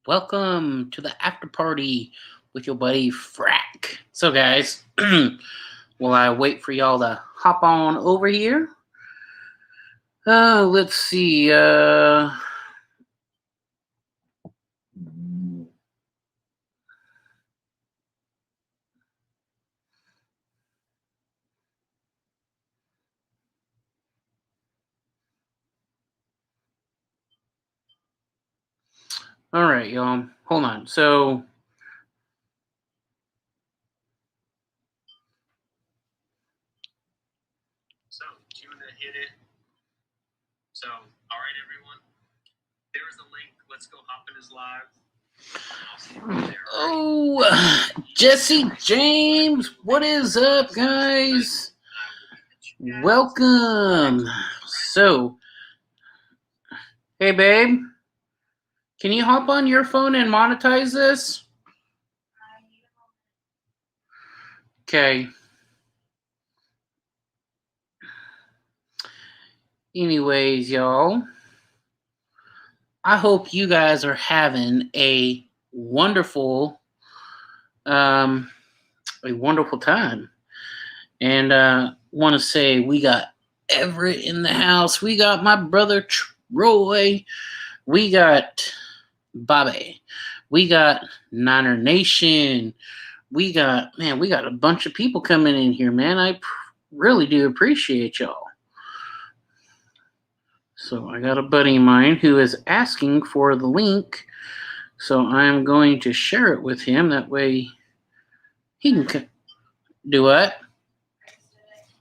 Welcome to the after party with your buddy Frac. So, guys, while I wait for y'all to hop on over here, let's see. All right, y'all. Hold on. So Tuna hit it. So, all right, everyone. There's a link. Let's go hop in his live. I'll see you there. Oh, Jesse James, what is up, guys? Welcome. So, hey, babe, can you hop on your phone and monetize this? Okay. Anyways, y'all, I hope you guys are having a wonderful time. And want to say we got Everett in the house. We got my brother Troy. We got Bobbi. We got Niner Nation. We got a bunch of people coming in here, man. I really do appreciate y'all. So I got a buddy of mine who is asking for the link. So I'm going to share it with him. That way he can do what?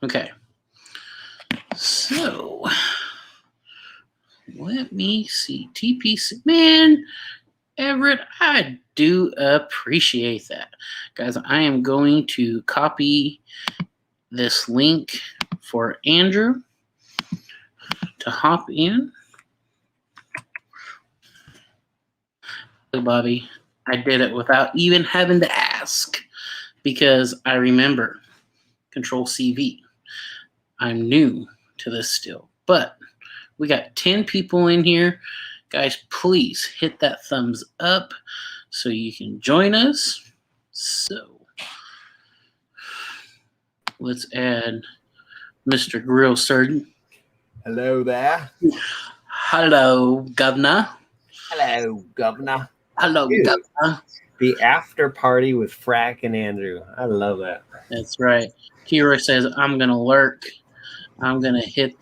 Okay. So let me see. TPC. Man, Everett, I do appreciate that. Guys, I am going to copy this link for Andrew to hop in. Bobby, I did it without even having to ask because I remember Control CV. I'm new to this still, but we got 10 people in here. Guys, please hit that thumbs up so you can join us. So let's add Mr. Grill Surgeon. Hello there. Hello, Governor. Hello, Governor. Hello, Dude, Governor. The after party with Frac and Andrew. I love that. That's right. Kira says, I'm going to lurk. I'm going to hit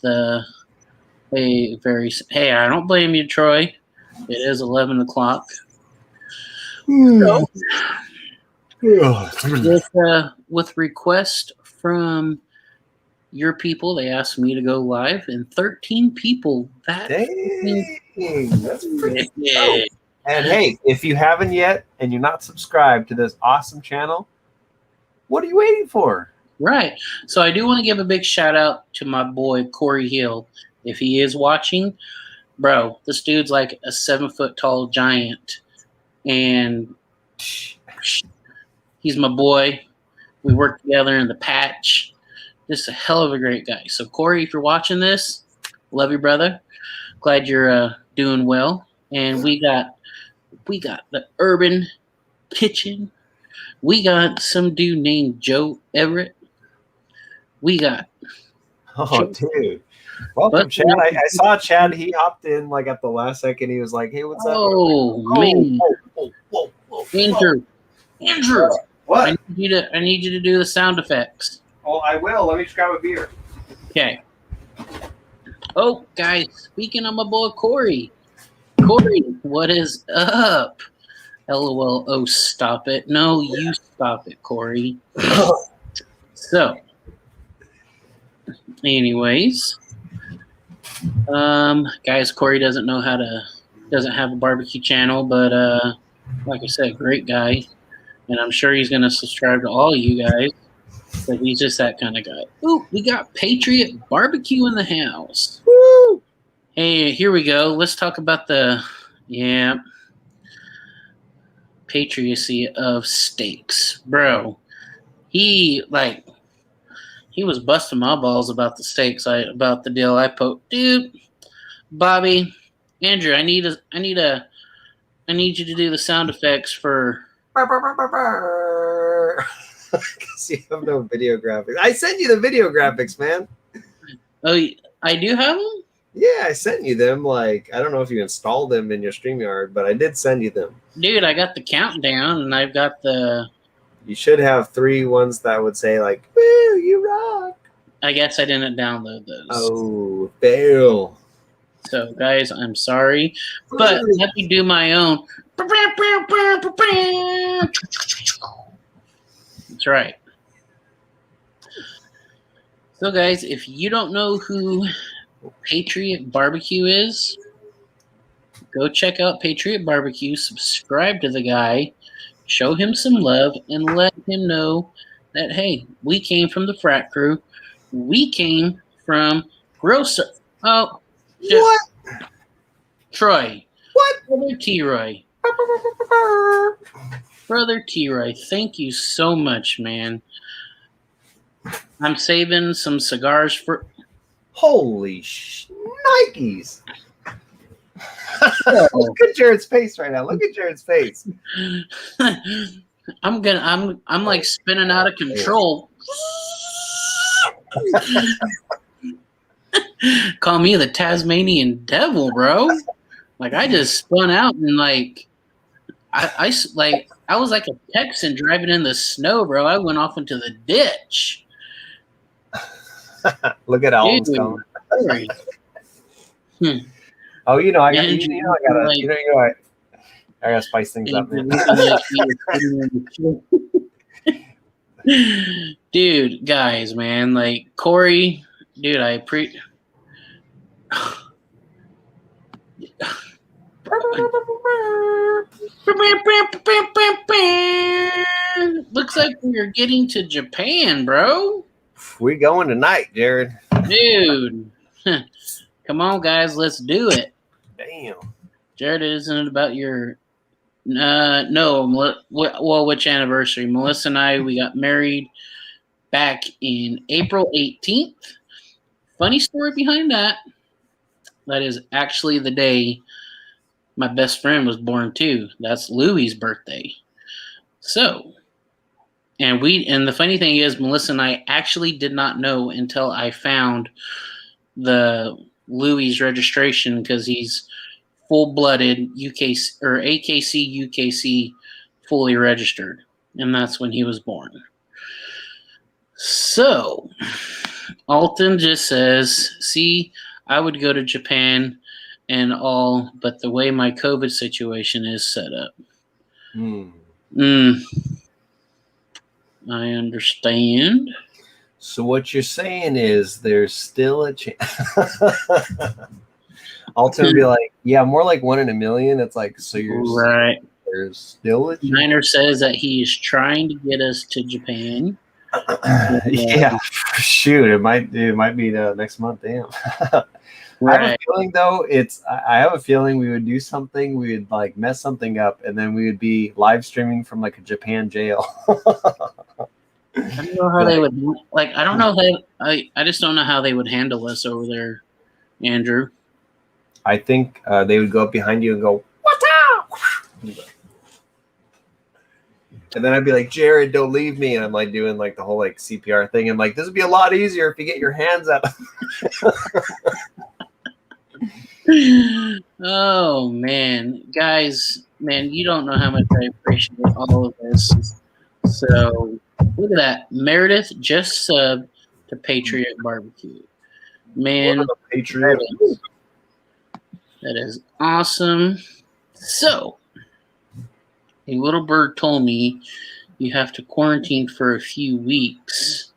hey, I don't blame you, Troy. It is 11 o'clock. So, with request from your people, they asked me to go live, and 13 people. Dang, that's pretty cool. And hey, if you haven't yet and you're not subscribed to this awesome channel, what are you waiting for? Right. So I do want to give a big shout out to my boy Corey Hill. If he is watching, bro, this dude's like a 7-foot tall giant, and he's my boy. We work together in the patch. Just a hell of a great guy. So Corey, if you're watching this, love you, brother. Glad you're doing well. And we got the Urban Kitchen. We got some dude named Joe Everett. We got dude. Welcome, Chad. I saw Chad. He hopped in like at the last second. He was like, "Hey, what's up?" Oh, man. Whoa. Andrew. What? I need you to do the sound effects. Oh, I will. Let me just grab a beer. Okay. Oh, guys, speaking of my boy Corey. Corey, what is up? LOL. Oh, stop it. No, you stop it, Corey. So, anyways, guys, Corey doesn't have a barbecue channel, but like I said, great guy, and I'm sure he's gonna subscribe to all you guys. But he's just that kind of guy. Ooh, we got Patriot Barbecue in the house. Woo! Hey, here we go. Let's talk about the patriocy of steaks, bro. He was busting my balls about the steaks. About the deal I poked, dude. Bobby, Andrew, I need a I need you to do the sound effects for. Because you have no video graphics. I sent you the video graphics, man. Oh, I do have them? Yeah, I sent you them. Like, I don't know if you installed them in your StreamYard, but I did send you them. Dude, I got the countdown, and I've got the. You should have 3 ones that would say, like, woo, you rock. I guess I didn't download those. Oh, fail. So, guys, I'm sorry, but let me do my own. That's right. So, guys, if you don't know who Patriot Barbecue is, go check out Patriot Barbecue, subscribe to the guy, show him some love, and let him know that, hey, we came from the Frac crew. We came from ruzsa. Oh, What? Troy. What? Brother T-Roy. Brother T-Roy, thank you so much, man. I'm saving some cigars for... Holy Nikes. Look at Jared's face right now. Look at Jared's face. I'm like spinning out of control. Call me the Tasmanian devil, bro. Like, I just spun out and like I was like a Texan driving in the snow, bro. I went off into the ditch. Look at Alan's going. Oh, you know, I gotta spice things up, man. Dude, guys, man, like Corey, dude, looks like we're getting to Japan, bro. We're going tonight, Jared. Dude. Come on, guys, let's do it. Damn. Jared, isn't it about your... no. Well, which anniversary? Melissa and I, we got married back in April 18th. Funny story behind that. That is actually the day my best friend was born too. That's Louie's birthday. So, and the funny thing is, Melissa and I actually did not know until I found the Louie's registration, because he's full-blooded UKC or AKC UKC fully registered, and that's when he was born. So, Alton just says, see, I would go to Japan and all, but the way my COVID situation is set up. I understand. So what you're saying is there's still a chance. Alton would be like, yeah, more like 1 in a million. It's like, so you're right. There's still a chance. Niner says that he is trying to get us to Japan. Yeah, shoot, it might be next month. Damn. Right. I have a feeling though. I have a feeling we would do something. We would like mess something up, and then we would be live streaming from like a Japan jail. I don't know how they would like. I don't know how. I just don't know how they would handle us over there, Andrew. I think they would go up behind you and go, "What's up?" And then I'd be like, Jared, don't leave me. And I'm like doing like the whole like CPR thing. I'm like, this would be a lot easier if you get your hands up. Oh man, guys, man, you don't know how much I appreciate all of this. So look at that. Meredith just subbed to Patriot Barbecue. Man, Patriot. That is awesome. So a little bird told me you have to quarantine for a few weeks.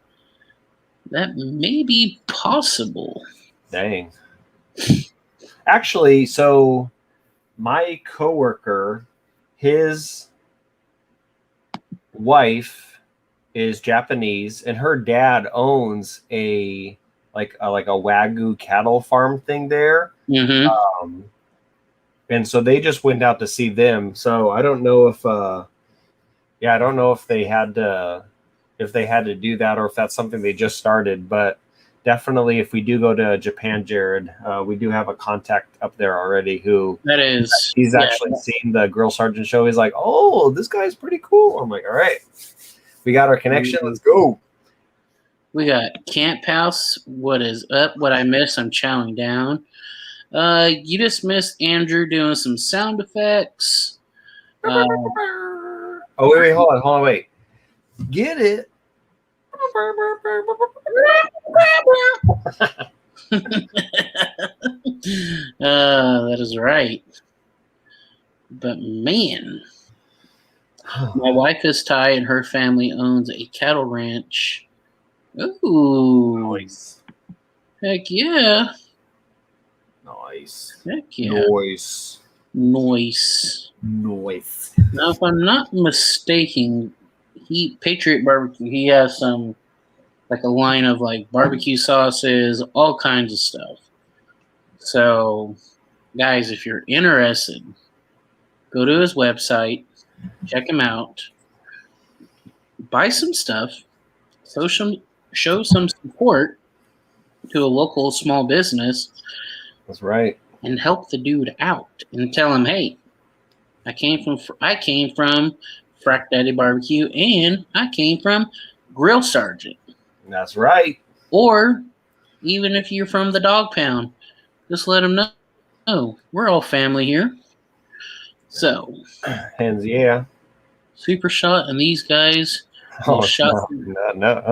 That may be possible. Dang. Actually, so my coworker, his wife is Japanese, and her dad owns a Wagyu cattle farm thing there. Mm-hmm. And so they just went out to see them. So I don't know if I don't know if they had to do that, or if that's something they just started, but definitely, if we do go to Japan, Jared, we do have a contact up there already who That is. he's actually seen the Grill Sergeant show. He's like, oh, this guy's pretty cool. I'm like, all right, we got our connection. Let's go. We got Camp House. What is up? What I missed? I'm chowing down. You just missed Andrew doing some sound effects. Oh, wait, hold on, wait. Get it. That is right. But man, my wife is Thai and her family owns a cattle ranch. Ooh. Nice. Heck yeah. Nice. Heck yeah. Nice. Noise. Nice. Now, if I'm not mistaken, Patriot Barbecue, he has some, like a line of like barbecue sauces, all kinds of stuff. So, guys, if you're interested, go to his website, check him out, buy some stuff, show some support to a local small business. That's right. And help the dude out and tell him, hey, I came from Frac Daddy Barbecue and I came from Grill Sergeant. That's right. Or even if you're from the Dog Pound, just let them know. Oh, we're all family here. So, hands yeah. Super Shot and these guys. Oh, shot. No.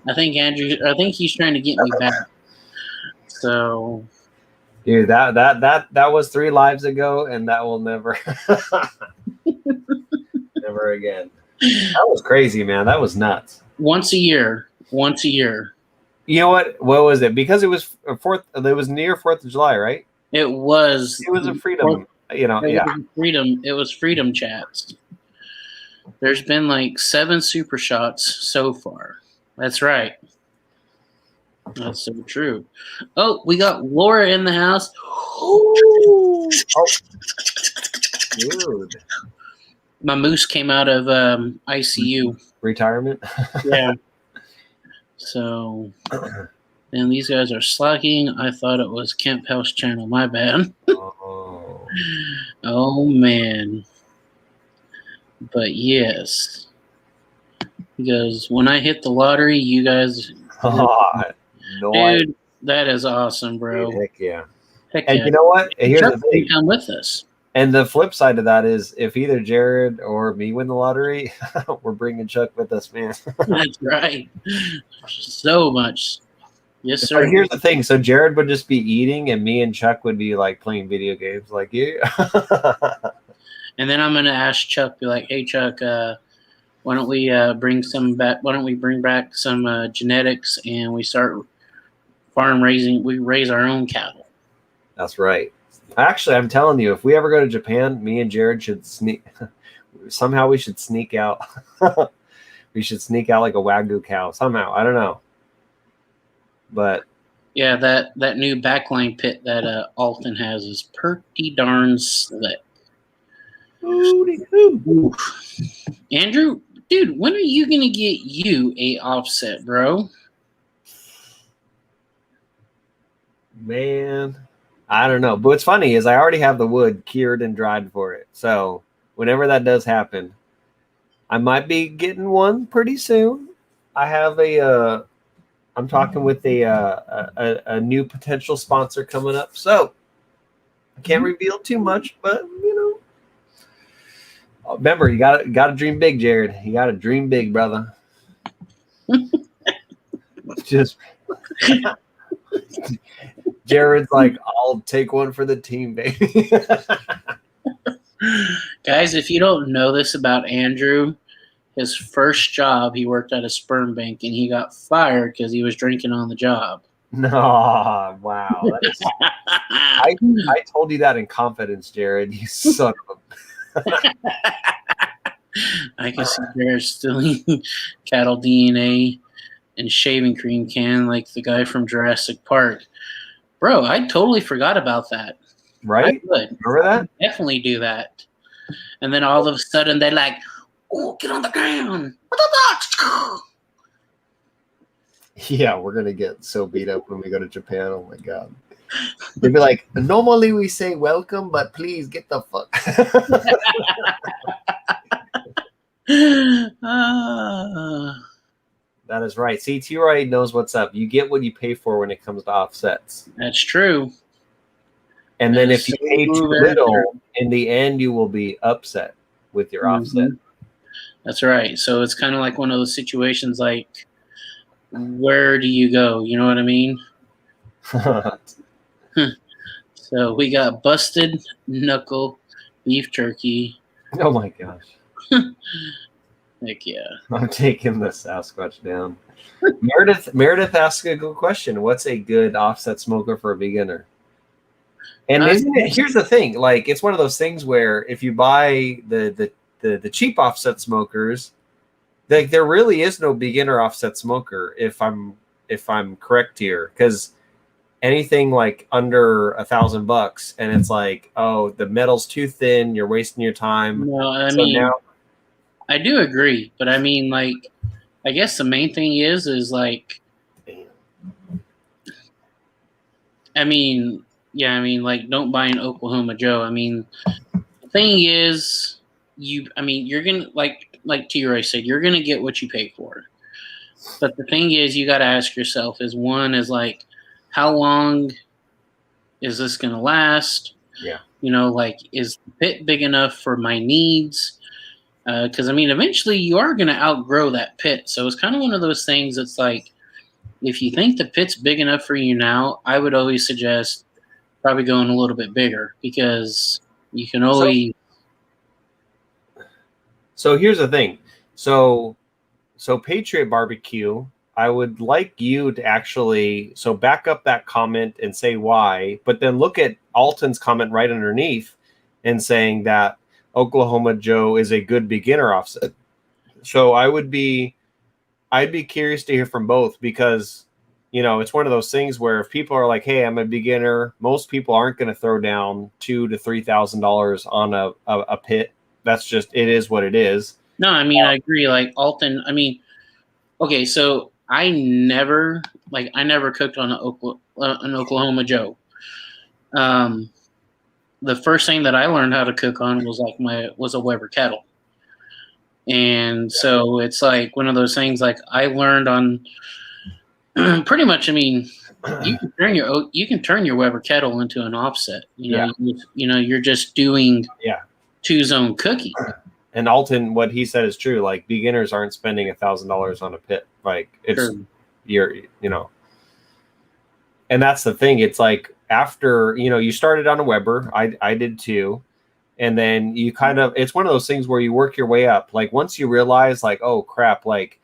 I think he's trying to get me back. So, dude, that was 3 lives ago, and that will never, never again. That was crazy, man. That was nuts. Once a year. You know what? What was it? Because it was It was near 4th of July, right? It was. It was a freedom. It was freedom chats. There's been like 7 super shots so far. That's right. That's so true. Oh, we got Laura in the house. Oh, dude. My moose came out of ICU. Retirement? Yeah. So, and these guys are slacking. I thought it was Camp House Channel. My bad. Oh, man. But yes. He goes, when I hit the lottery, you guys... Dude, that is awesome, bro. Dude, heck yeah. Heck and yeah. You know what? Here's Chuck the thing. Come with us. And the flip side of that is if either Jared or me win the lottery, we're bringing Chuck with us, man. That's right. So much. Yes, sir. But here's the thing. So Jared would just be eating and me and Chuck would be like playing video games. Like, yeah. And then I'm going to ask Chuck, be like, hey, Chuck, why don't we bring some back? Why don't we bring back some genetics and we start farm raising? We raise our own cattle. That's right. Actually, I'm telling you, if we ever go to Japan, me and Jared should sneak. Somehow we should sneak out. We should sneak out like a Wagyu cow. Somehow, I don't know. But yeah, that new backline pit that Alton has is pretty darn slick. Andrew, dude, when are you gonna get you a offset, bro? Man, I don't know. But what's funny is I already have the wood cured and dried for it. So whenever that does happen, I might be getting one pretty soon. I have I'm talking with a new potential sponsor coming up. So I can't reveal too much, but you know. Remember, you gotta dream big, Jared. You gotta dream big, brother. Just Jared's like, I'll take one for the team, baby. Guys, if you don't know this about Andrew, his first job, he worked at a sperm bank and he got fired because he was drinking on the job. No, wow. I told you that in confidence, Jared. You son of a... I can see Jared stealing cattle DNA and shaving cream can like the guy from Jurassic Park. Bro, I totally forgot about that. Right? I would. Remember that? Definitely do that. And then all of a sudden they're like, oh, get on the ground. Yeah, we're gonna get so beat up when we go to Japan. Oh my god. They'd be like, normally we say welcome, but please get the fuck. That is right. See, T-Roy knows what's up. You get what you pay for when it comes to offsets. That's true. And then if you pay too little, in the end, you will be upset with your offset. That's right. So it's kind of like one of those situations like, where do you go? You know what I mean? So we got busted knuckle beef jerky. Oh my gosh. Heck yeah. I'm taking the Sasquatch down. Meredith asks a good question. What's a good offset smoker for a beginner? And isn't it, here's the thing, like it's one of those things where if you buy the cheap offset smokers, like there really is no beginner offset smoker if I'm correct here, because anything like under $1,000 and it's like, oh, the metal's too thin, you're wasting your time. No, I mean, I do agree, but I mean, like, I guess the main thing is like, I mean, yeah, I mean, like, don't buy an Oklahoma Joe. I mean, the thing is, you're gonna like T-Roy said, you're gonna get what you pay for. But the thing is, you got to ask yourself: is like, how long is this gonna last? Yeah, you know, like, is the pit big enough for my needs? Because I mean, eventually you are gonna outgrow that pit. So it's kind of one of those things. It's like, if you think the pit's big enough for you now, I would always suggest probably going a little bit bigger, because you can always. So here's the thing. So Patriot Barbecue, I would like you to actually back up that comment and say why, but then look at Alton's comment right underneath and saying that Oklahoma Joe is a good beginner offset. So I'd be curious to hear from both, because it's one of those things where if people are like, hey, I'm a beginner, most people aren't going to throw down $2,000 to $3,000 on a pit. That's just, it is what it is. No, I mean, I agree. Like Alton, I mean, okay, so I never cooked on an Oklahoma Joe. The first thing that I learned how to cook on was a Weber kettle. And so it's like one of those things, like I learned on pretty much, I mean, you can turn your Weber kettle into an offset. You're just doing 2-zone cooking. And Alton, what he said is true. Like beginners aren't spending $1,000 on a pit. Like it's and that's the thing. It's like after you started on a Weber, I did too, and then you it's one of those things where you work your way up. Like once you realize, like, oh crap, like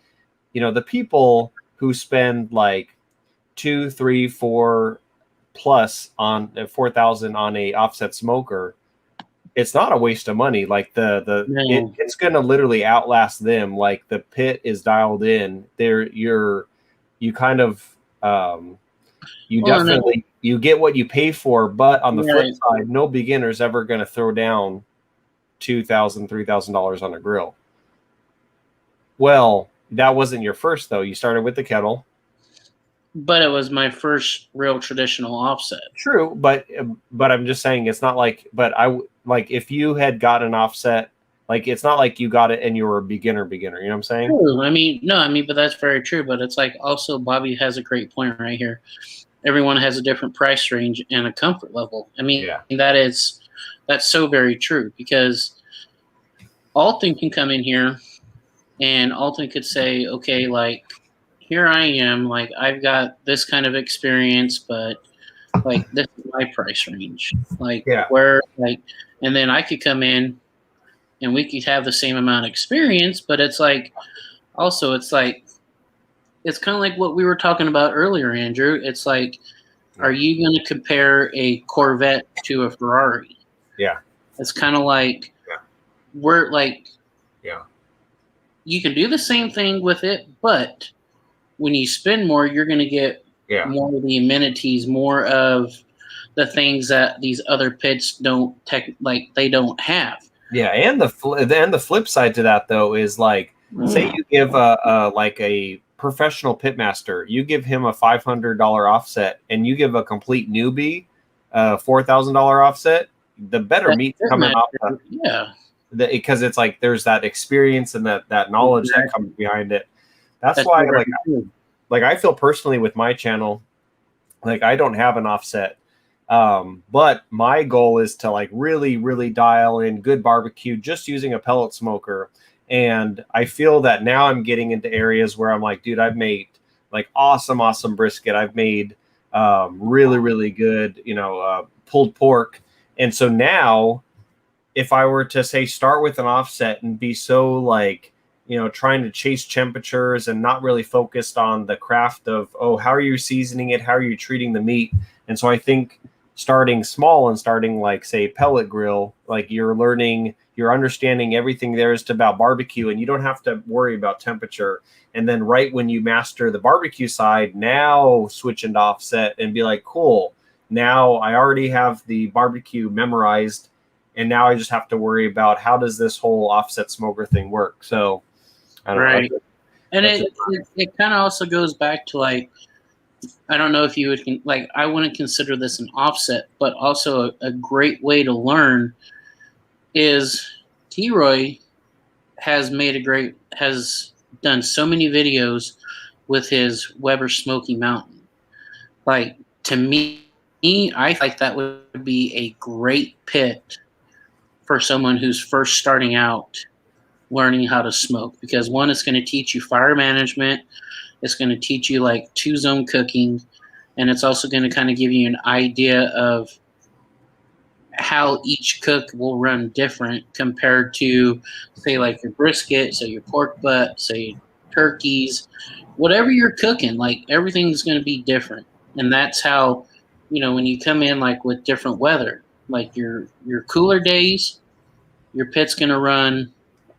the people who spend like 2, 3, 4 plus on 4,000 on a offset smoker, it's not a waste of money. Like it's going to literally outlast them. Like the pit is dialed in there. You get what you pay for, but on the flip side, no beginner's ever going to throw down $2,000, $3,000 on a grill. Well, that wasn't your first though. You started with the kettle. But it was my first real traditional offset. True, but I'm just saying it's not like. But if you had got an offset, like it's not like you got it and you were a beginner. You know what I'm saying? True. But that's very true. But it's like also Bobbi has a great point right here. Everyone has a different price range and a comfort level. I mean, that's so very true, because Alton can come in here and Alton could say, okay, like, here I am, like I've got this kind of experience, but like this is my price range. Like where, like, and then I could come in and we could have the same amount of experience, but it's like, also it's like, it's kind of like what we were talking about earlier, Andrew. It's like, are you going to compare a Corvette to a Ferrari? Yeah. It's kind of like, we're like, you can do the same thing with it, but when you spend more, you're going to get more of the amenities, more of the things that these other pits don't they don't have. Yeah, and the flip side to that though is like, say you give a professional pitmaster, you give him a $500 offset, and you give a complete newbie a $4,000 offset, the better meat's coming off. Yeah, because it's like there's that experience and that knowledge that comes behind it. That's why, like I feel personally with my channel, like I don't have an offset, but my goal is to like really, really dial in good barbecue just using a pellet smoker. And I feel that now I'm getting into areas where I'm like, dude, I've made like awesome brisket. I've made really, really good, pulled pork. And so now if I were to say start with an offset and be so like, trying to chase temperatures and not really focused on the craft of, oh, how are you seasoning it? How are you treating the meat? And so I think starting small and starting like, say, pellet grill, like you're understanding everything there is about barbecue, and you don't have to worry about temperature. And then right when you master the barbecue side, now switch into offset and be like, cool, now I already have the barbecue memorized, and now I just have to worry about how does this whole offset smoker thing work. So I don't know. And it kind of also goes back to like, I don't know if you would like, I wouldn't consider this an offset, but also a great way to learn is T-Roy has done so many videos with his Weber Smoky Mountain. Like, to me, I think that would be a great pit for someone who's first starting out learning how to smoke, because one, it's going to teach you fire management, it's going to teach you like 2-zone cooking, and it's also going to kind of give you an idea of how each cook will run different compared to, say, like your brisket, say your pork butt, say turkeys, whatever you're cooking, like everything's going to be different. And that's how, when you come in like with different weather, like your cooler days, your pit's going to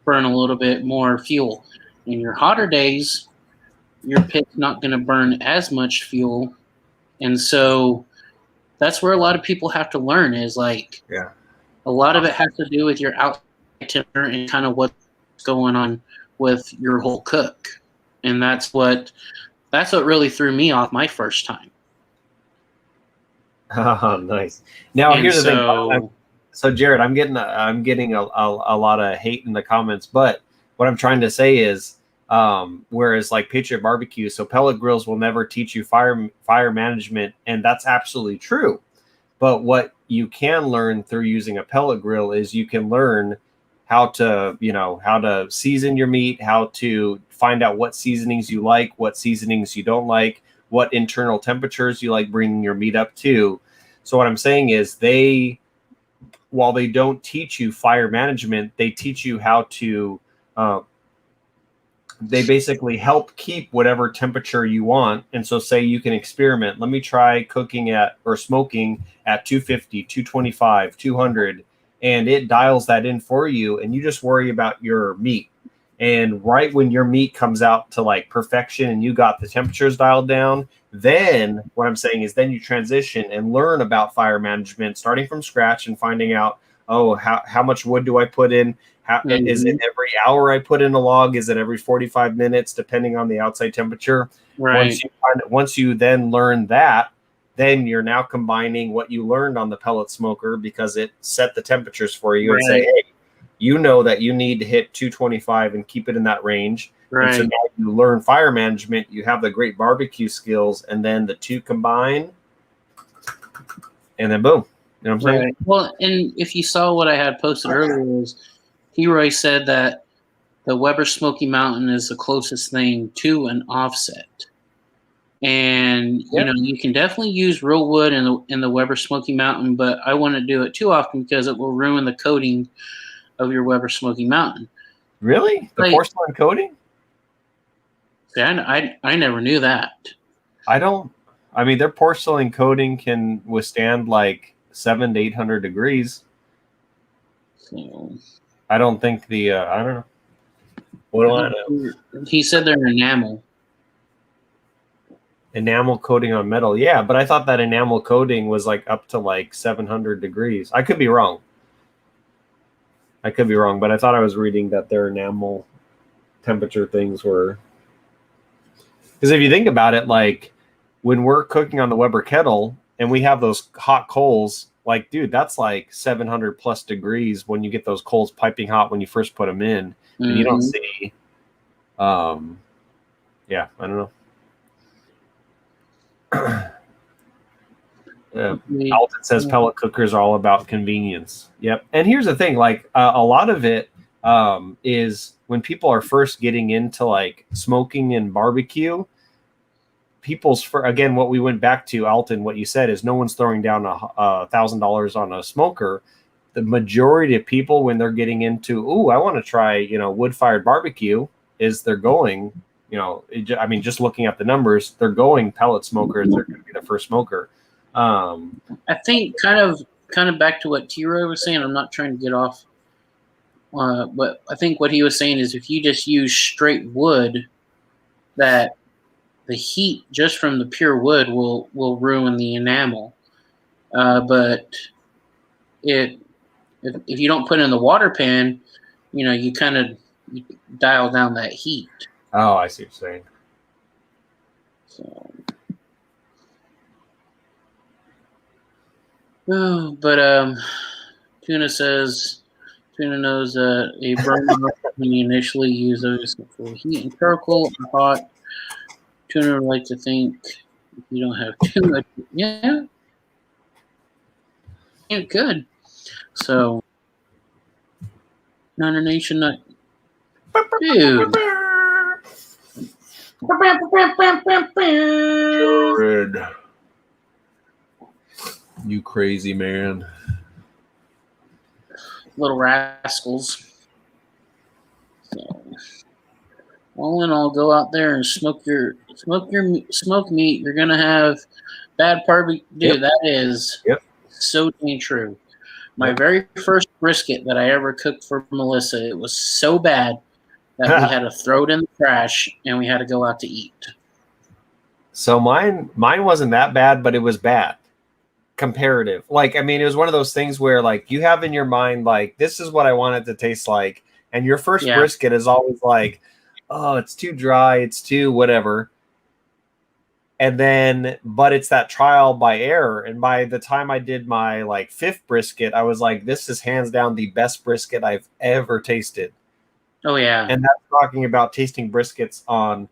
burn a little bit more fuel. In your hotter days, your pit's not going to burn as much fuel. And so that's where a lot of people have to learn is like, a lot of it has to do with your outside temperature and kind of what's going on with your whole cook. And that's what really threw me off my first time. Oh, nice. Now, here's the thing. So Jared, I'm getting a lot of hate in the comments, but what I'm trying to say is, whereas like Patriot Barbecue, so pellet grills will never teach you fire management, and that's absolutely true. But what you can learn through using a pellet grill is you can learn how to season your meat, how to find out what seasonings you like, what seasonings you don't like, what internal temperatures you like bringing your meat up to. So what I'm saying is while they don't teach you fire management, they teach you how to, they basically help keep whatever temperature you want. And so say you can experiment. Let me try cooking or smoking at 250, 225, 200, and it dials that in for you. And you just worry about your meat. And right when your meat comes out to like perfection and you got the temperatures dialed down, then what I'm saying is then you transition and learn about fire management, starting from scratch and finding out, oh, how much wood do I put in? Is it every hour I put in a log? Is it every 45 minutes, depending on the outside temperature? Right. Once you then learn that, then you're now combining what you learned on the pellet smoker because it set the temperatures for you and say, hey, you know that you need to hit 225 and keep it in that range. Right. And so now you learn fire management, you have the great barbecue skills, and then the two combine, and then boom. You know what I'm saying? Right. Well, and if you saw what I had posted earlier, was T-Roy said that the Weber Smoky Mountain is the closest thing to an offset. And, you can definitely use real wood in the Weber Smoky Mountain, but I wouldn't do it too often because it will ruin the coating of your Weber Smoky Mountain. Really? The porcelain coating? Yeah, I never knew that. Their porcelain coating can withstand like 700 to 800 degrees. So I don't think I don't know. What do I know? He said they're enamel. Enamel coating on metal. Yeah, but I thought that enamel coating was like up to like 700 degrees. I could be wrong, but I thought I was reading that their enamel temperature things were. Because if you think about it, like when we're cooking on the Weber kettle and we have those hot coals, like, dude, that's like 700 plus degrees when you get those coals piping hot when you first put them in, and you don't see. Yeah, I don't know. Alton says pellet cookers are all about convenience. Yep. And here's the thing, like a lot of it is when people are first getting into like smoking and barbecue, again, what we went back to, Alton, what you said is no one's throwing down $1,000 on a smoker. The majority of people, when they're getting into, I want to try, wood-fired barbecue, is they're going, I mean, just looking at the numbers, they're going pellet smokers. They're going to be the first smoker. I think kind of back to what T-Roy was saying. I'm not trying to get off, but I think what he was saying is if you just use straight wood, that the heat just from the pure wood will ruin the enamel. But if you don't put it in the water pan, you kind of dial down that heat. Oh, I see what you're saying. So, but Tuna says Tuna knows that a burner when you initially use those for heat and charcoal or hot. Tuna would like to think if you don't have too much. Yeah, good. So, Niner Nation, dude. Jared. You crazy man. Little rascals. So, all in all, go out there and smoke meat. You're gonna have bad barbecue. Dude, that is so dang true. My very first brisket that I ever cooked for Melissa, it was so bad that we had to throw it in the trash and we had to go out to eat. So mine wasn't that bad, but it was bad. Comparative. Like, I mean, it was one of those things where like you have in your mind, like, this is what I want it to taste like. And your first brisket is always like, oh, it's too dry. It's too whatever. And then, but it's that trial by error. And by the time I did my like fifth brisket, I was like, this is hands down the best brisket I've ever tasted. Oh, yeah. And that's talking about tasting briskets on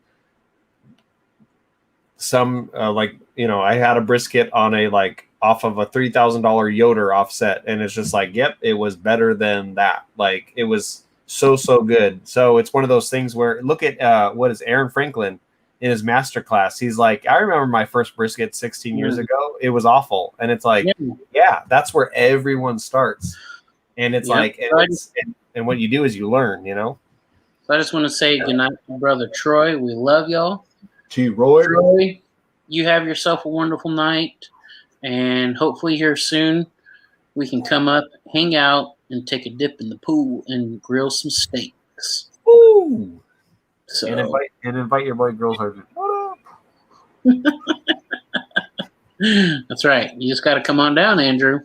some, I had a brisket on a, like, off of a $3,000 Yoder offset. And it's just like, yep, it was better than that. Like, it was so good. So it's one of those things where, look at what is Aaron Franklin in his masterclass. He's like, I remember my first brisket 16 years ago. It was awful. And it's like, yeah, that's where everyone starts. And it's like, and what you do is you learn, So I just want to say goodnight to my brother Troy. We love y'all. Troy, you have yourself a wonderful night. And hopefully here soon we can come up, hang out, and take a dip in the pool and grill some steaks. Ooh. So, and invite your boy Girl Sergeant. That's right. You just got to come on down, Andrew.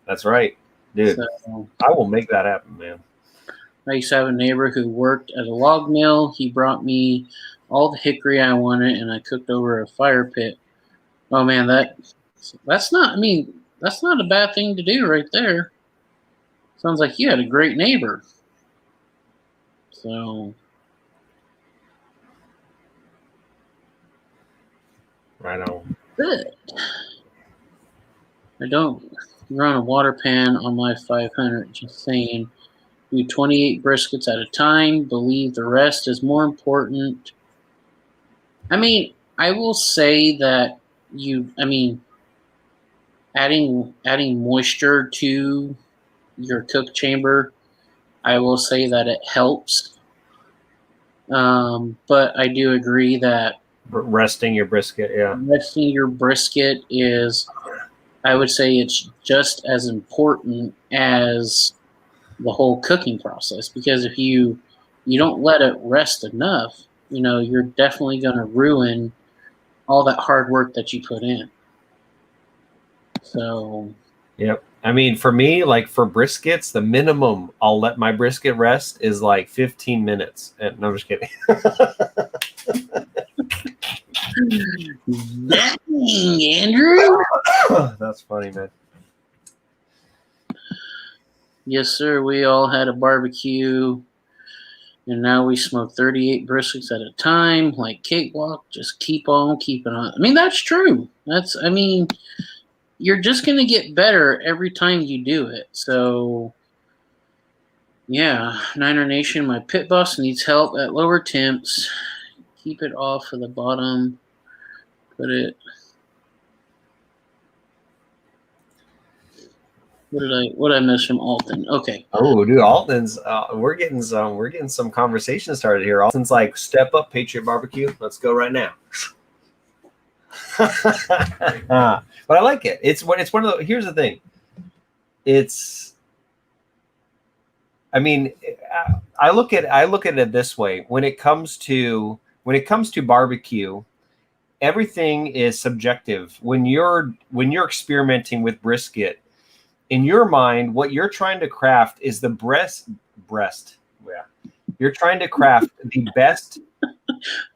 That's right, dude. So, I will make that happen, man. I used to have a neighbor who worked at a log mill. He brought me all the hickory I wanted, and I cooked over a fire pit. Oh man, that's not a bad thing to do right there. Sounds like you had a great neighbor. So. Right on. Good. I don't run a water pan on my 500. Just saying. Do 28 briskets at a time. Believe the rest is more important. I mean, I will say that adding moisture to your cook chamber, I will say that it helps. But I do agree that resting your brisket is, I would say it's just as important as the whole cooking process, because if you don't let it rest enough, you're definitely going to ruin all that hard work that you put in. So, yep. I mean, for me, like for briskets, the minimum I'll let my brisket rest is like 15 minutes. No, I'm just kidding. Dang, Andrew. That's funny, man. Yes, sir. We all had a barbecue, and now we smoke 38 briskets at a time, like cakewalk. Just keep on keeping on. I mean, that's true. You're just going to get better every time you do it. So, yeah, Niner Nation, my pit boss needs help at lower temps. Keep it off of the bottom. Put it. What did I miss from Alton? Okay. Oh, dude, Alton's. We're getting some conversation started here. Alton's like, step up, Patriot Barbecue. Let's go right now. But I like it. It's one of the. Here's the thing. I look at it this way. When it comes to barbecue, everything is subjective. When you're experimenting with brisket, in your mind, what you're trying to craft is the breast. Yeah, you're trying to craft the best.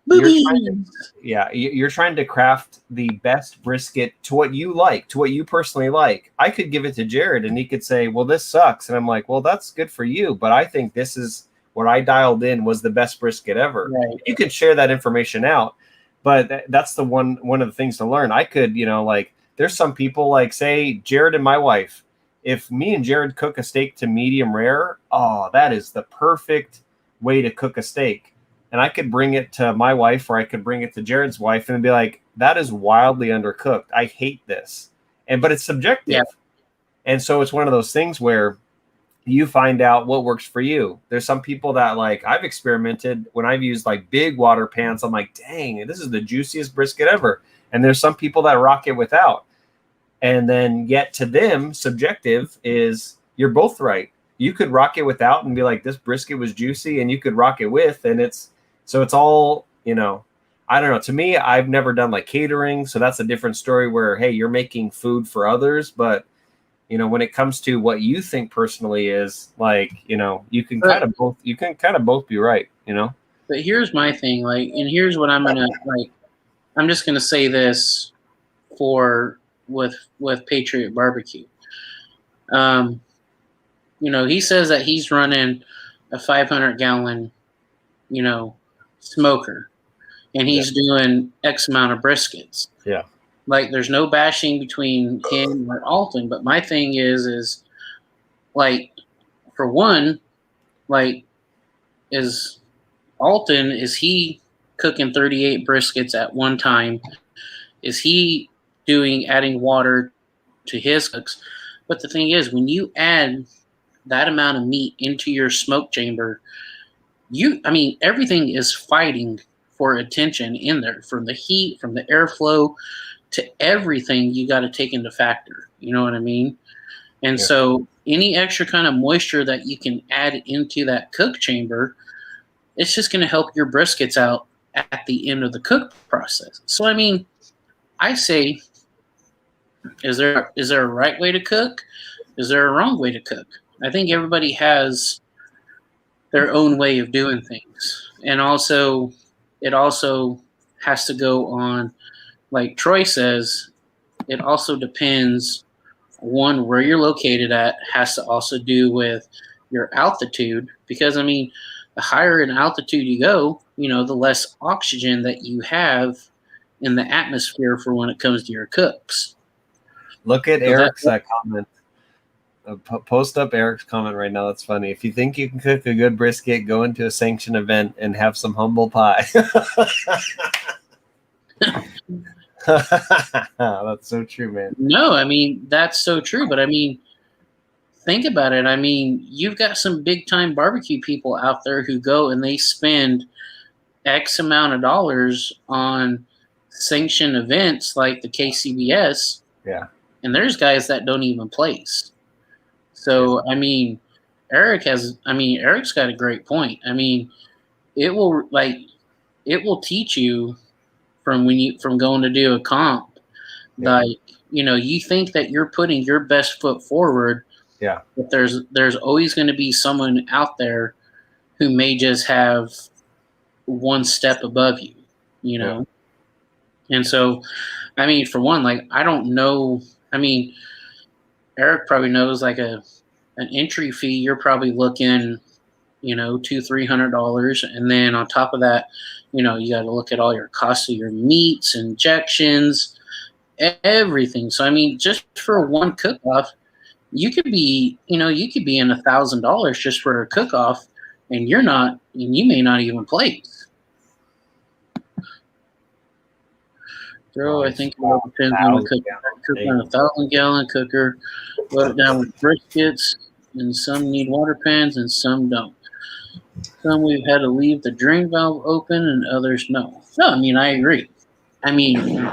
You're trying to craft the best brisket to what you like, to what you personally like. I could give it to Jared and he could say, well, this sucks. And I'm like, well, that's good for you. But I think this is what I dialed in was the best brisket ever. Right. You could share that information out. But that's the one of the things to learn. I could, there's some people like, say, Jared and my wife. If me and Jared cook a steak to medium rare, oh, that is the perfect way to cook a steak. And I could bring it to my wife or I could bring it to Jared's wife and be like, that is wildly undercooked. I hate this. But it's subjective. Yeah. And so it's one of those things where you find out what works for you. There's some people that I've experimented when I've used big water pans. I'm like, dang, this is the juiciest brisket ever. And there's some people that rock it without. And then yet to them, subjective is you're both right. You could rock it without and be like, this brisket was juicy, and you could rock it with. And it's all, I don't know. To me, I've never done catering. So that's a different story where, hey, you're making food for others. But, when it comes to what you think personally is you can kind of both be right, But here's my thing, and here's what I'm going to, I'm just going to say this with Patriot Barbecue. He says that he's running a 500-gallon, smoker, and he's doing X amount of briskets. Yeah. There's no bashing between him or Alton, but my thing is for one, is Alton, is he cooking 38 briskets at one time? Is he adding water to his cooks? But the thing is, when you add that amount of meat into your smoke chamber, everything is fighting for attention in there, from the heat, from the airflow, to everything you got to take into factor. You know what I mean? And so any extra kind of moisture that you can add into that cook chamber, it's just going to help your briskets out at the end of the cook process. So, I say, is there a right way to cook? Is there a wrong way to cook? I think everybody has their own way of doing things. And also, it also has to go on, like Troy says, it also depends, one, where you're located at, has to also do with your altitude. Because, the higher in altitude you go, the less oxygen that you have in the atmosphere for when it comes to your cooks. Look at Eric's comment. Post up Eric's comment right now. That's funny. If you think you can cook a good brisket, go into a sanctioned event and have some humble pie. That's so true, man. No, that's so true. But think about it. You've got some big time barbecue people out there who go and they spend X amount of dollars on sanctioned events like the KCBS. Yeah. And there's guys that don't even place. So, Eric's got a great point. It will teach you from going to do a comp, you think that you're putting your best foot forward. Yeah. But there's always going to be someone out there who may just have one step above you, Yeah. And so, I mean, for one, like I don't know. I mean, Eric probably knows like an entry fee. You're probably looking, $200-300, and then on top of that, you got to look at all your costs of your meats, injections, everything. So I mean, just for one cook off, you could be in $1,000 just for a cook off, and you may not even place. I think it all depends on the cooker. Cook on a 1,000-gallon cooker, load it down with briskets, and some need water pans and some don't. Some we've had to leave the drain valve open and others no. No, I mean, I agree. I mean,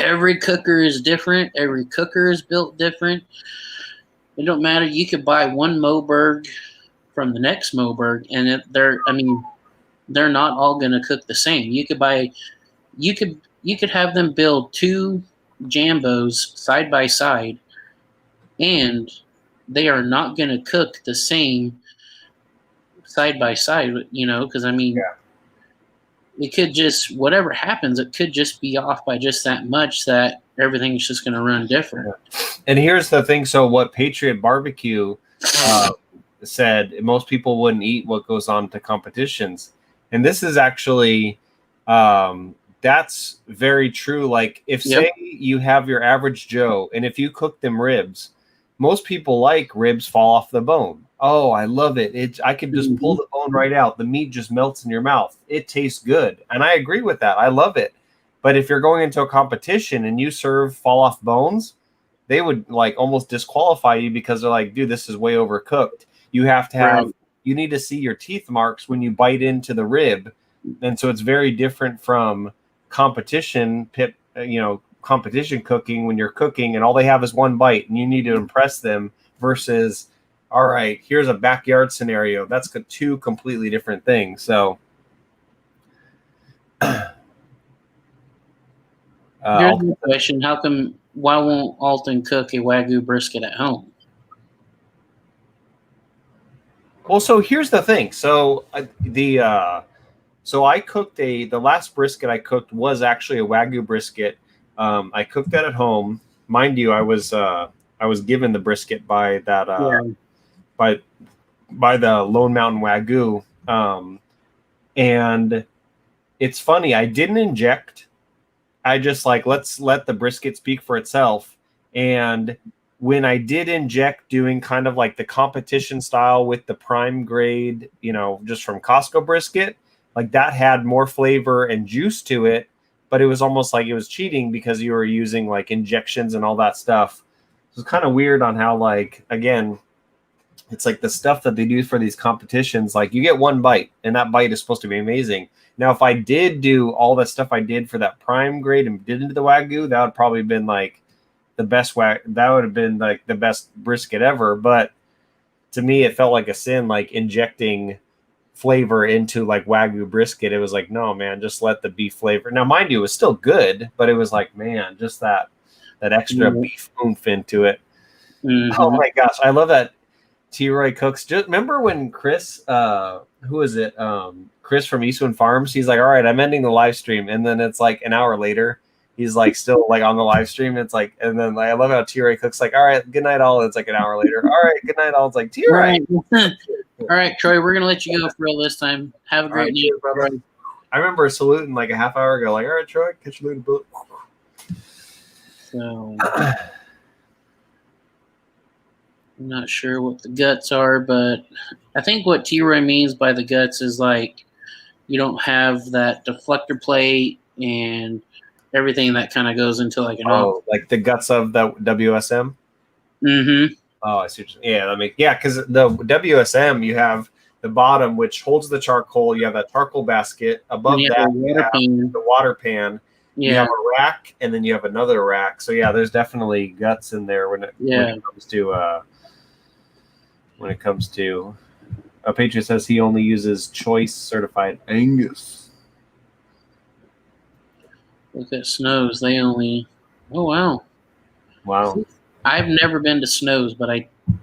every cooker is different. Every cooker is built different. It don't matter. You could buy one Moberg from the next Moberg, and they're not all going to cook the same. You could have them build two Jambos side by side, and they are not going to cook the same side by side, because it could just, whatever happens, it could just be off by just that much that everything's just going to run different. And here's the thing. So what Patriot Barbecue said, most people wouldn't eat what goes on to competitions. And this is actually, that's very true. Like if say you have your average Joe, and if you cook them ribs, most people like ribs fall off the bone. Oh, I love it. I can just pull the bone right out. The meat just melts in your mouth. It tastes good. And I agree with that. I love it. But if you're going into a competition and you serve fall off bones, they would like almost disqualify you because they're like, dude, this is way overcooked. You have to have, you need to see your teeth marks when you bite into the rib. And so it's very different from competition cooking when you're cooking and all they have is one bite and you need to impress them versus, all right, here's a backyard scenario. That's two completely different things. So here's the question. Why won't Alton cook a Wagyu brisket at home? Well, so here's the thing. So I cooked the last brisket I cooked was actually a Wagyu brisket. I cooked that at home. Mind you, I was given the brisket by that by the Lone Mountain Wagyu. And it's funny, I didn't inject. I just let's let the brisket speak for itself. And when I did inject, doing kind of like the competition style with the prime grade, just from Costco brisket, like that had more flavor and juice to it, but it was almost like it was cheating because you were using like injections and all that stuff. It was kind of weird on how, again, it's like the stuff that they do for these competitions, like you get one bite and that bite is supposed to be amazing. Now, if I did do all that stuff I did for that prime grade and did into the Wagyu, that would probably been like the best that would have been like the best brisket ever. But to me, it felt like a sin, like injecting flavor into like Wagyu brisket. It was like, no, man, just let the beef flavor. Now, mind you, it was still good, but it was like, man, just that extra beef oomph into it. Oh my gosh, I love that T-Roy cooks. Just remember when Chris, who is it? Chris from Eastwood Farms. He's like, all right, I'm ending the live stream, and then it's like an hour later. He's like still like on the live stream. It's like, and then I love how T-Roy cooks. Like, all right, good night, all. It's like an hour later. All right, good night, all. It's like T-Roy. All right, Troy, we're gonna let you go for real this time. Have a great night, brother. I remember saluting like a half hour ago. Like, all right, Troy, catch you later, Bill. So I'm not sure what the guts are, but I think what T-Roy means by the guts is like you don't have that deflector plate and everything that kind of goes into like an like the guts of the WSM. Mm-hmm. Oh, I see. Because the WSM, you have the bottom which holds the charcoal. You have that charcoal basket above that. You have the water pan. Yeah. You have a rack, and then you have another rack. So yeah, there's definitely guts in there when it comes to. A Patriot says he only uses choice certified Angus. Look at Snows. They only. Oh wow. Wow. I've never been to Snows, but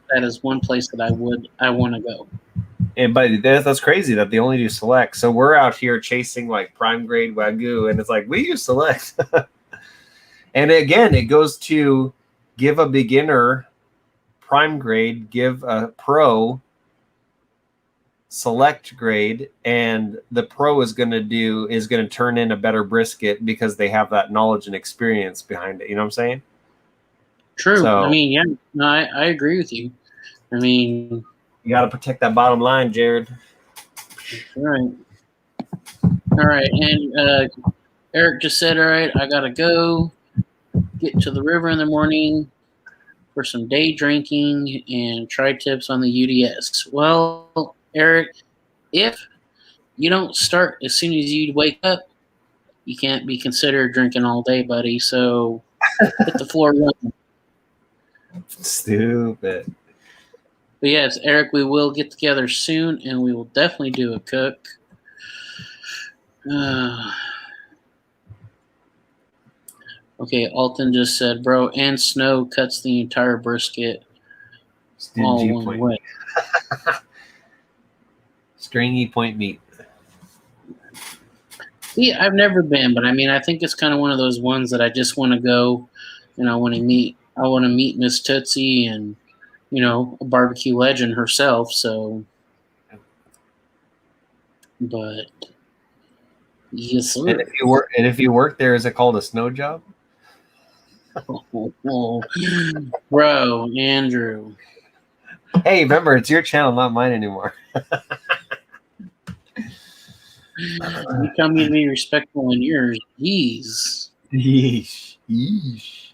that is one place that I want to go. But that's crazy that they only do select. So we're out here chasing like prime grade Wagyu, and it's like we use select. And again, it goes to give a beginner prime grade, give a pro select grade, and the pro is going to turn in a better brisket because they have that knowledge and experience behind it. You know what I'm saying? True. So, I mean, yeah, no, I agree with you. I mean, you got to protect that bottom line, Jared. all right. All right. And Eric just said, all right, I got to go get to the river in the morning for some day drinking and tri-tips on the UDS. Well, Eric, if you don't start as soon as you wake up, you can't be considered drinking all day, buddy. So hit the floor running. Stupid. But yes, Eric, we will get together soon, and we will definitely do a cook. Okay, Alton just said, bro, and snow cuts the entire brisket all Stingy one point. way. Stringy point meat. See, I've never been, but I mean, I think it's kind of one of those ones that I just want to go, and I want to meet Miss Tootsie and, a barbecue legend herself. So, but yes, sir. And if you work there, is it called a snow job? Oh, bro, Andrew. Hey, remember, it's your channel, not mine anymore. You tell me to be respectful in yours. Jeez. Yeesh. Yeesh.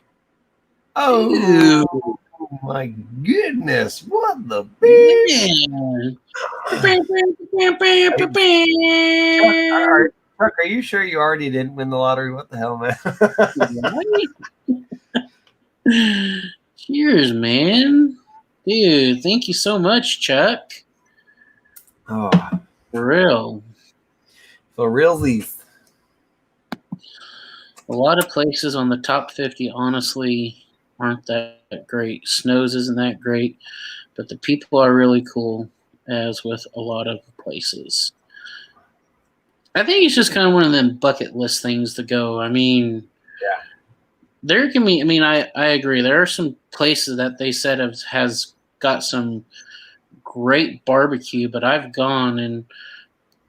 Oh, my goodness. What the bitch? Chuck, are you sure you already didn't win the lottery? What the hell, man? Cheers, man. Dude, thank you so much, Chuck. Oh, For real. for realsies. A lot of places on the top 50 honestly aren't that great. Snows isn't that great, but the people are really cool, as with a lot of places. I think it's just kind of one of them bucket list things to go. I mean, Yeah. there can be. I mean, I agree. There are some places that they said has got some great barbecue, but I've gone and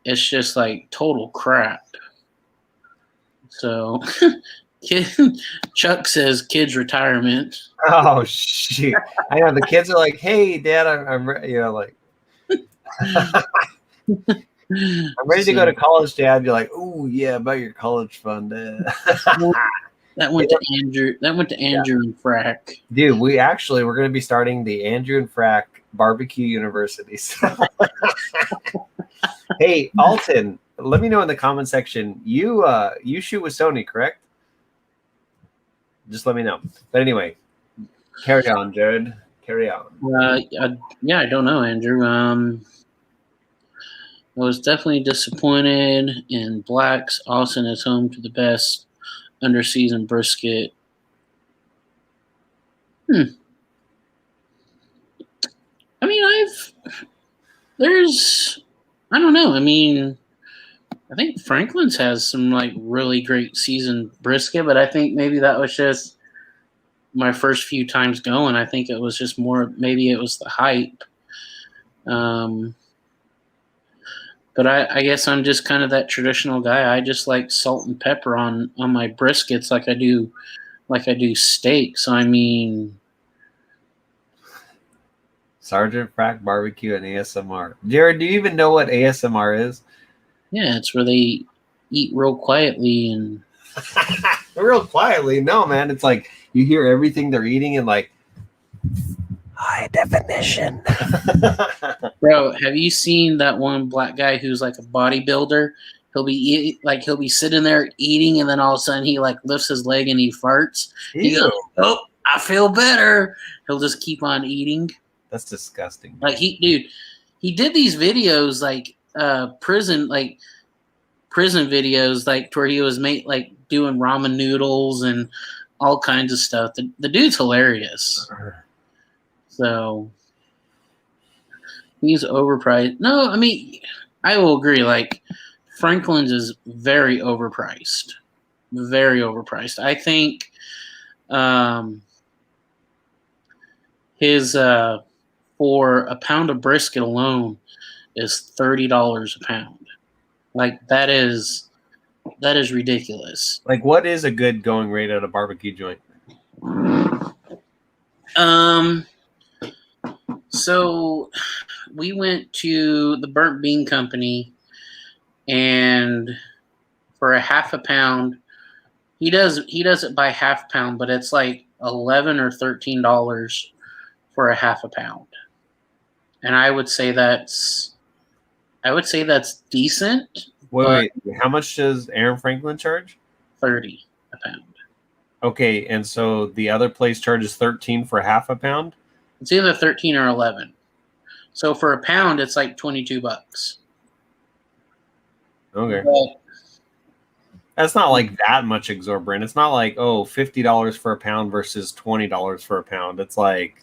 it's just like total crap. So, Chuck says kids retirement. Oh, shit. I know. The kids are like, hey, Dad, I'm like, I'm ready to go to college, Dad. You're like, oh, yeah, about your college fund, Dad. That went to Andrew. That went to Andrew and Frac. Dude, we're going to be starting the Andrew and Frac Barbecue University. Hey, Alton, let me know in the comment section. You shoot with Sony, correct? Just let me know. But anyway, carry on, Jared. Carry on. Yeah, I don't know, Andrew. I was definitely disappointed in Blacks. Austin is home to the best underseasoned brisket. I mean, I don't know. I mean, I think Franklin's has some like really great seasoned brisket, but I think maybe that was just my first few times going. I think it was just more, maybe it was the hype. But I guess I'm just kind of that traditional guy. I just like salt and pepper on my briskets like I do steak. So I mean, Sergeant Frac Barbecue and ASMR. Jared, do you even know what ASMR is? yeah, it's where they eat real quietly and real quietly. No, man, it's like you hear everything they're eating and like high definition. Bro, have you seen that one black guy who's like a bodybuilder? He'll be sitting there eating, and then all of a sudden he like lifts his leg and he farts. Ew. He goes, "Oh, I feel better." He'll just keep on eating. That's disgusting. Like he did these videos like prison videos like where he was doing ramen noodles and all kinds of stuff. The dude's hilarious. So, He's overpriced. No, I mean, I will agree. Like, Franklin's is very overpriced. Very overpriced. I think his for a pound of brisket alone is $30 a pound. Like, that is ridiculous. Like, what is a good going rate at a barbecue joint? So we went to the Burnt Bean Company, and for a half a pound, he does it by half pound, but it's like $11 or $13 for a half a pound. And I would say that's decent. Wait, how much does Aaron Franklin charge? $30 a pound. Okay, and so the other place charges $13 for half a pound? It's either 13 or 11. So for a pound, it's like $22. Okay. But that's not like that much exorbitant. It's not like, $50 for a pound versus $20 for a pound. It's like,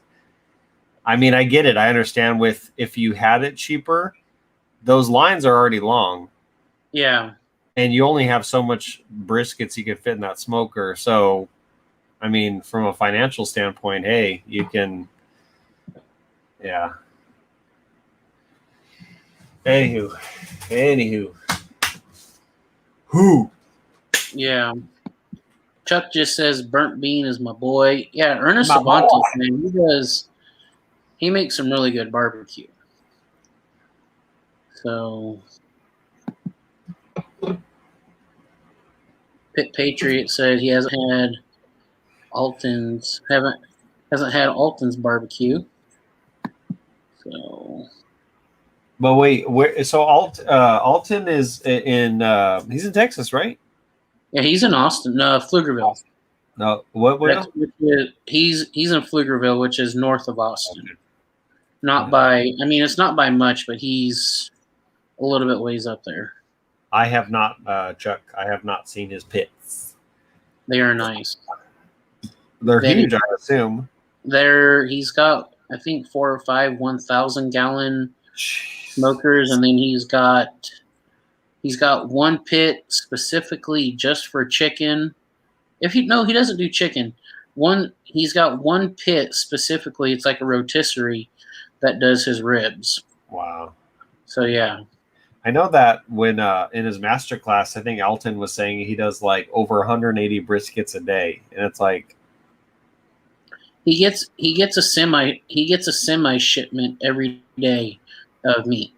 I mean, I get it. I understand if you had it cheaper, those lines are already long. Yeah. And you only have so much briskets you can fit in that smoker. So, I mean, from a financial standpoint, hey, you can, yeah. Anywho. Who? Yeah. Chuck just says Burnt Bean is my boy. Yeah, Ernest Cervantes, man, he makes some really good barbecue. So Pit Patriot said he hasn't had Alton's barbecue. So, but wait, so Alton is in he's in Texas, right? yeah, he's in Austin, Pflugerville. No, what? He's in Pflugerville, which is north of Austin. Okay. Not by, I mean, it's not by much, but he's a little bit ways up there. I have not, Chuck. I have not seen his pits. They are nice. They're huge, I assume. He's got, I think, 4 or 5 1,000-gallon smokers, and then he's got one pit specifically just for chicken. He doesn't do chicken. He's got one pit specifically. It's like a rotisserie that does his ribs. Wow. So yeah. I know that when in his master class, I think Alton was saying he does like over 180 briskets a day, and it's like he gets a semi shipment every day of meat.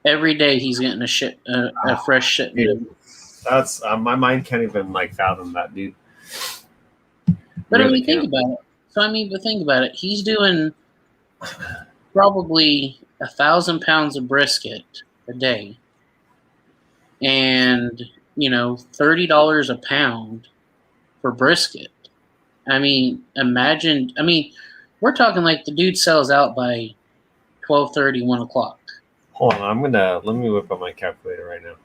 Every day he's getting a fresh shipment. That's my mind can't even like fathom that, dude. But really think about it. So think about it. He's doing probably 1,000 pounds of brisket a day, and $30 a pound for brisket. I mean, imagine. I mean, we're talking like the dude sells out by 12:30, 1 o'clock. Hold on, let me whip up my calculator right now.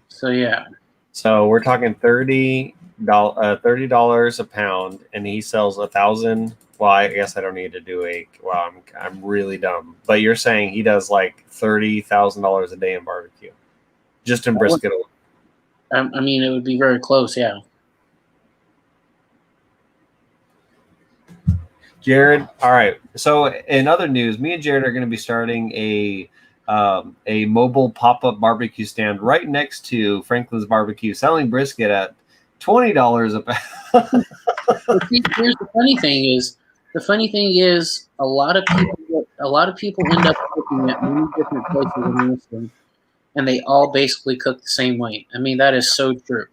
So yeah. So we're talking $30 a pound, and he sells 1,000. Well, I guess I don't need to do I'm really dumb. But you're saying he does like $30,000 a day in barbecue, just in brisket alone. I mean, it would be very close, yeah. Jared, all right. So in other news, me and Jared are going to be starting a mobile pop-up barbecue stand right next to Franklin's Barbecue, selling brisket at $20 a pound. Here's the funny thing is. The funny thing is, a lot of people end up cooking at many different places in Houston, and they all basically cook the same way. I mean, that is so true.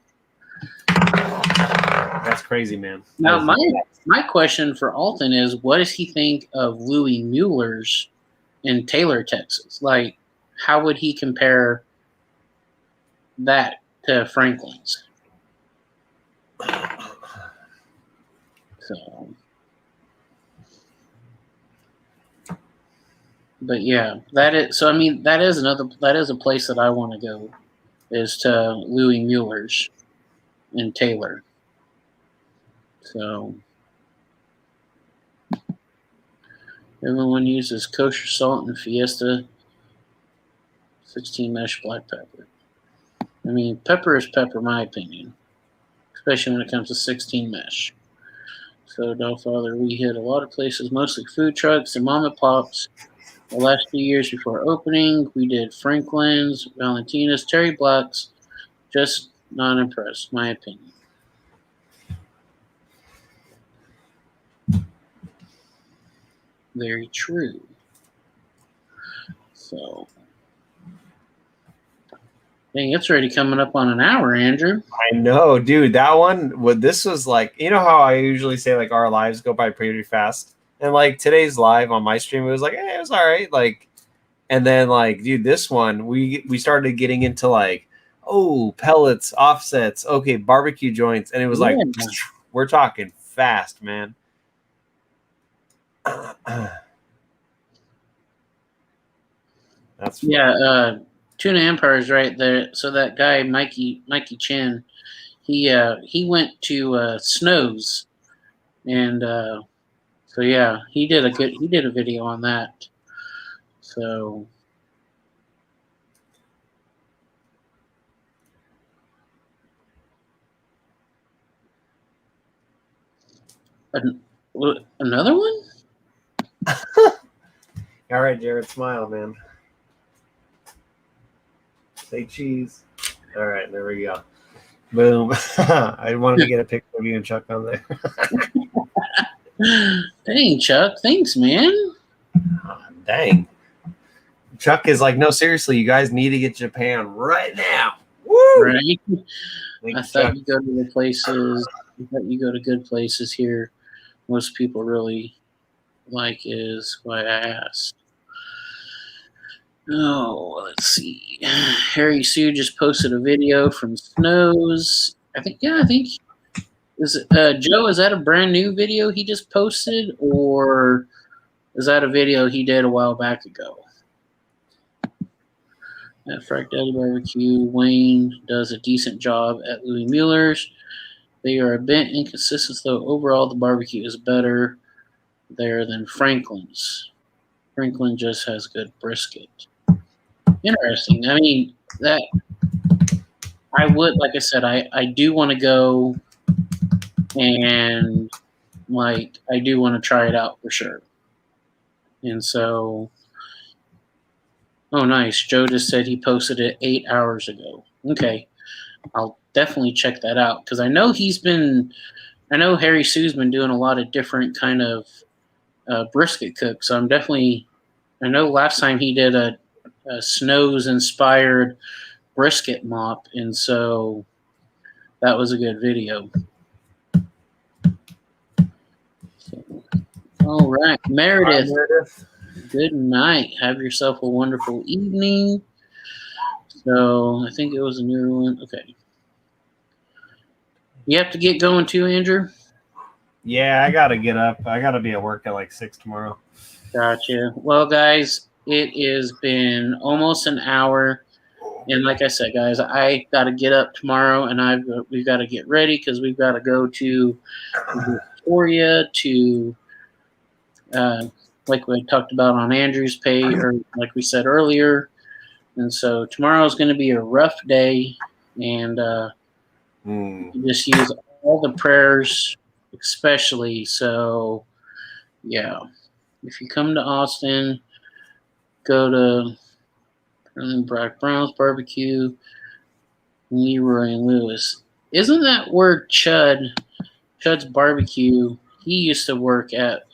That's crazy, man. Now, my question for Alton is, what does he think of Louis Mueller's in Taylor, Texas? Like, how would he compare that to Franklin's? So... But yeah, that is a place that I want to go, is to Louis Mueller's in Taylor. So Everyone uses kosher salt and Fiesta 16 mesh black pepper. I mean, pepper is pepper, in my opinion, especially when it comes to 16 mesh. So, Dawgfatha, we hit a lot of places, mostly food trucks and mom and pops. The last few years before opening, we did Franklin's, Valentina's, Terry Black's. Just not impressed, my opinion. Very true. So, dang, it's already coming up on an hour, Andrew. I know, dude. That one, this was like, you know how I usually say like our lives go by pretty fast, and like today's live on my stream, it was like, hey, it was all right, like, and then like, dude, this one we started getting into like, oh, pellets, offsets, okay, barbecue joints, and it was like, we're talking fast, man. That's Tuna Empire is right there. So that guy Mikey Chin, he went to Snow's, and so yeah, he did a video on that. So another one. All right, Jared, smile, man. Say cheese. All right, there we go. Boom. I wanted to get a picture of you and Chuck on there. Dang, Chuck. Thanks, man. Oh, dang. Chuck is like, no, seriously, you guys need to get Japan right now. Woo! Right. I thought you go to the places. I thought you go to good places here. Most people really like is why I asked. Oh, let's see. Harry Sue just posted a video from Snow's. I think is it, Joe, is that a brand new video he just posted, or is that a video he did a while back ago? At Frac Daddy Barbecue, Wayne does a decent job at Louis Mueller's. They are a bit inconsistent, though. Overall, the barbecue is better there than Franklin's. Franklin just has good brisket. Interesting. I mean, that I would, like I said, I do want to go, and like I do want to try it out for sure. And so, oh, nice. Joe just said he posted it 8 hours ago. Okay, I'll definitely check that out because I know Harry Sue's been doing a lot of different kind of brisket cooks. So I know last time he did a Snow's inspired brisket mop, and so that was a good video. So, all right, Meredith. Good night. Have yourself a wonderful evening. So I think it was a new one. Okay. You have to get going too, Andrew? Yeah, I got to get up. I got to be at work at like 6 tomorrow. Gotcha. Well, guys, it has been almost an hour. And like I said, guys, I got to get up tomorrow, and we've got to get ready because we've got to go to Victoria to like we talked about on Andrew's page, or like we said earlier. And so tomorrow is going to be a rough day, and just use all the prayers, especially. So, yeah, if you come to Austin, go to Black Brown's Barbecue, Leroy and Lewis. Isn't that where Chud's Barbecue? He used to work at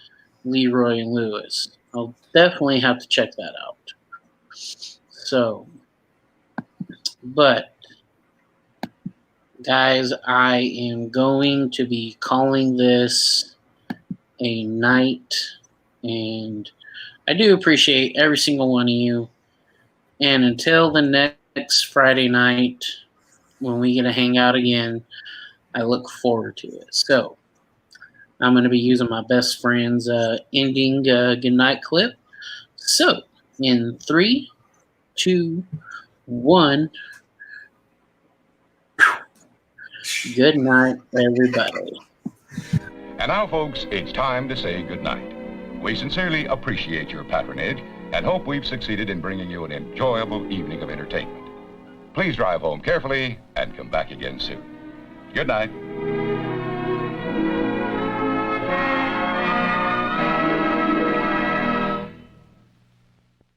Leroy and Lewis. I'll definitely have to check that out. So, but guys, I am going to be calling this a night, and I do appreciate every single one of you. And until the next Friday night when we get to hang out again, I look forward to it. So I'm going to be using my best friend's ending goodnight clip. So in 3, 2, 1, good night, everybody. And now, folks, it's time to say good night. We sincerely appreciate your patronage and hope we've succeeded in bringing you an enjoyable evening of entertainment. Please drive home carefully and come back again soon. Good night.